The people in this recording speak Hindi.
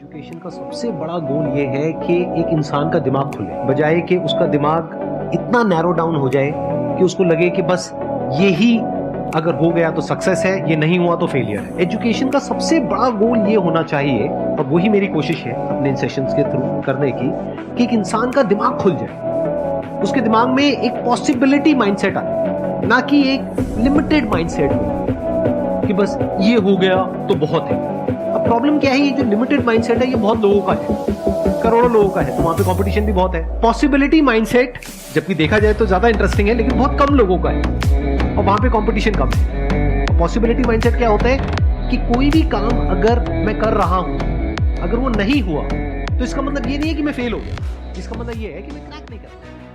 एजुकेशन का सबसे बड़ा गोल ये है कि एक इंसान का दिमाग खुले, बजाय कि उसका दिमाग इतना नैरो डाउन हो जाए कि उसको लगे कि बस यही अगर हो गया तो सक्सेस है, ये नहीं हुआ तो फेलियर है। एजुकेशन का सबसे बड़ा गोल ये होना चाहिए, और वही मेरी कोशिश है अपने इन सेशंस के थ्रू करने की, कि एक इंसान का दिमाग खुल जाए, उसके दिमाग में एक पॉसिबिलिटी माइंडसेट आए, ना कि एक लिमिटेड माइंडसेट हो कि बस ये हो गया तो बहुत है। अब प्रॉब्लम क्या है, ये जो लिमिटेड माइंडसेट है ये बहुत लोगों का है, करोड़ों लोगों का है, तो वहां पे कंपटीशन भी बहुत है। पॉसिबिलिटी माइंडसेट जबकि देखा जाए तो ज्यादा इंटरेस्टिंग है, लेकिन बहुत कम लोगों का है और वहां पे कंपटीशन कम है। पॉसिबिलिटी माइंडसेट क्या होता है कि कोई भी काम अगर मैं कर रहा हूं, अगर वो नहीं हुआ तो इसका मतलब ये नहीं है कि मैं फेल हो गया, इसका मतलब ये है कि मैं क्रैक नहीं कर रहा।